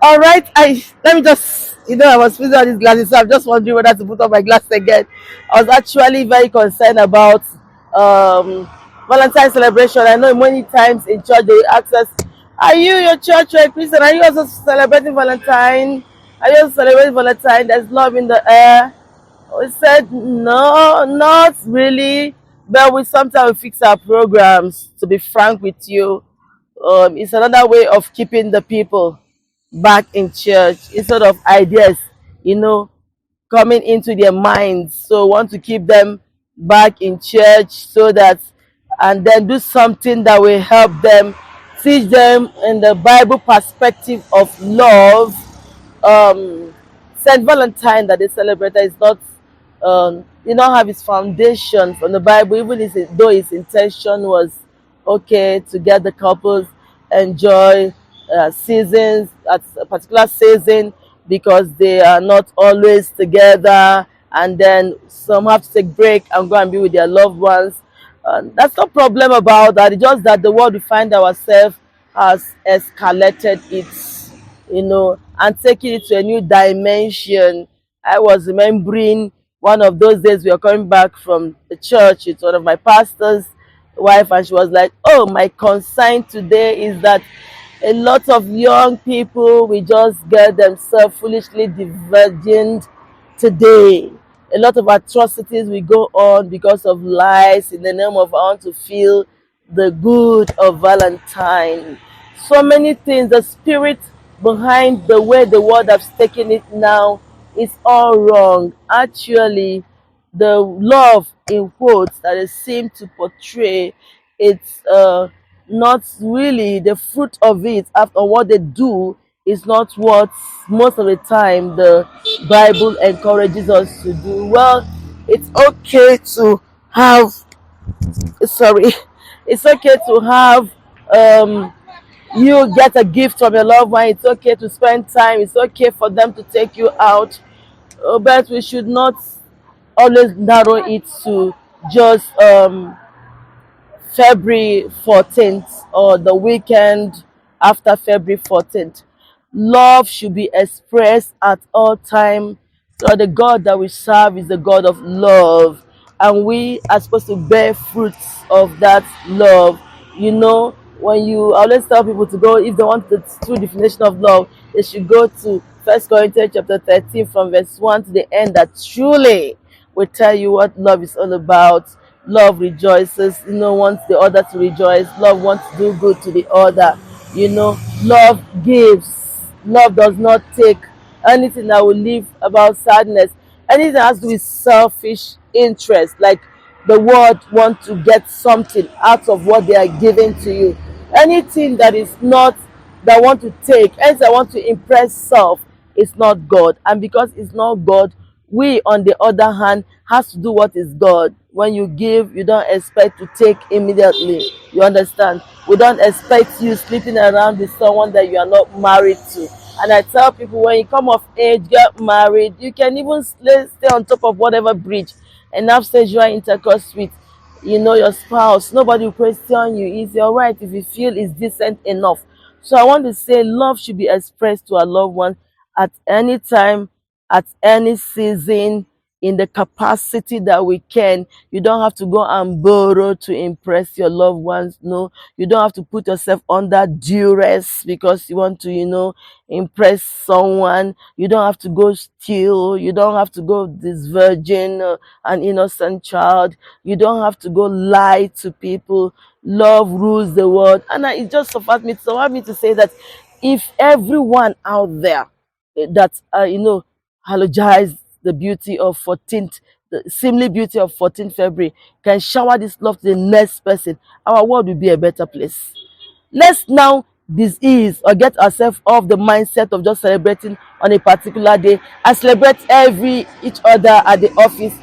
All right, I let me just I was putting on these glasses, so I'm just wondering whether to put on my glasses again. I was actually very concerned about um Valentine's celebration. I know many times in church they ask us, "Are you your church or a Christian? Are you also celebrating Valentine? Are you also celebrating Valentine? There's love in the air." We said no, not really, but we sometimes fix our programs. To be frank with you, it's another way of keeping the people back in church instead of ideas, you know, coming into their minds. So want to keep them back in church so that, and then do something that will help them, teach them in the Bible perspective of love. um Saint Valentine that they celebrate is not, you don't have its foundation from the Bible, even if though his intention was okay to get the couples enjoy seasons at a particular season, because they are not always together, and then some have to take break and go and be with their loved ones. That's no problem about that. It's just that the world we find ourselves has escalated it, and taking it to a new dimension. I was remembering one of those days we were coming back from the church. It's one of my pastor's wife, and she was like, "Oh, my concern today is that a lot of young people will just get themselves foolishly divergent today. A lot of atrocities will go on because of lies in the name of I want to feel the good of Valentine." So many things, the spirit behind the way the world has taken it now is all wrong. Actually, the love in quotes that they seem to portray, it's not really the fruit of it. After what they do is not what most of the time the Bible encourages us to do. Well, it's okay to have, sorry, it's okay to have, um you get a gift from your loved one. It's okay to spend time. It's okay for them to take you out. But we should not always narrow it to just February 14th or the weekend after February 14th. Love should be expressed at all time. So the God that we serve is the God of love, and we are supposed to bear fruits of that love. When you I always tell people to go, if they want the true definition of love, they should go to First Corinthians chapter 13 from verse 1 to the end. That truly will tell you what love is all about. Love rejoices, wants the other to rejoice. Love wants to do good to the other. Love gives. Love does not take anything that will leave about sadness. Anything that has to do with selfish interest, like the world want to get something out of what they are giving to you. Anything that is not, that want to take, anything that want to impress self, is not God. And because it's not God, we on the other hand has to do what is God. When you give, you don't expect to take immediately. You understand? We don't expect you sleeping around with someone that you are not married to. And I tell people, when you come of age, get married, you can even stay on top of whatever bridge and have sexual intercourse with your spouse. Nobody will question you. It's your right if you feel it's decent enough. So I want to say love should be expressed to our loved ones at any time, at any season, in the capacity that we can. You don't have to go and borrow to impress your loved ones. No, you don't have to put yourself under duress because you want to, impress someone. You don't have to go steal. You don't have to go this virgin, an innocent child. You don't have to go lie to people. Love rules the world. And it just suffices me to say that if everyone out there that eulogize the beauty of 14th, the seemly beauty of 14th February, can shower this love to the next person, our world will be a better place. Let's now disease or get ourselves off the mindset of just celebrating on a particular day and celebrate each other at the office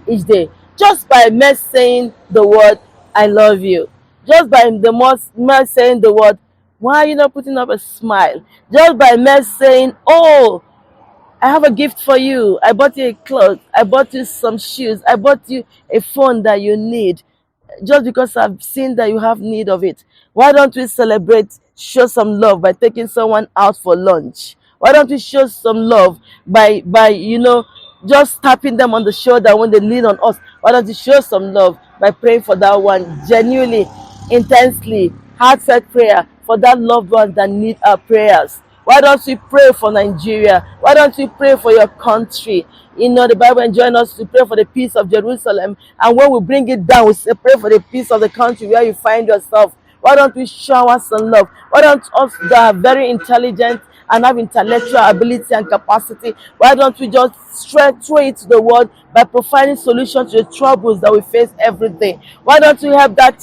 each day, just by mere saying the word "I love you," just by the most mere saying the word, "Why are you not putting up a smile?" Just by mere saying, "Oh, I have a gift for you. I bought you a clothes. I bought you some shoes. I bought you a phone that you need," just because I've seen that you have need of it. Why don't we celebrate, show some love by taking someone out for lunch? Why don't we show some love by just tapping them on the shoulder when they lean on us? Why don't we show some love by praying for that one genuinely, intensely, heartfelt prayer for that loved one that need our prayers? Why don't we pray for Nigeria? Why don't we pray for your country? The Bible enjoins us to pray for the peace of Jerusalem. And when we bring it down, we say pray for the peace of the country where you find yourself. Why don't we shower some love? Why don't us that are very intelligent and have intellectual ability and capacity, why don't we just straight throw it to the world by providing solutions to the troubles that we face every day? Why don't we have that